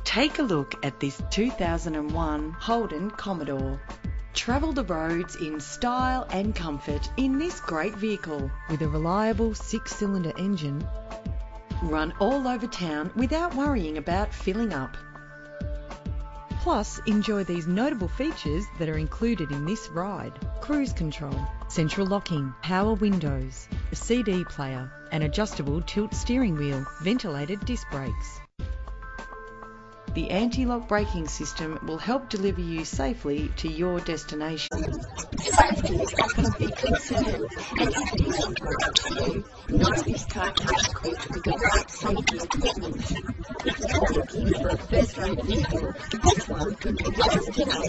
Take a look at this 2001 Holden Commodore. Travel the roads in style and comfort in this great vehicle. With a reliable 6-cylinder engine, Run all over town without worrying about filling up. plus enjoy these notable features that are included in this ride: cruise control, central locking, power windows, a CD player, an adjustable tilt steering wheel, ventilated disc brakes. The anti-lock braking system will help deliver you safely to your destination. Safety is often a big concern, and it is important to you. None of this car comes equipped with the right safety equipment. If you're looking for a first-rate vehicle, this one could be yours today.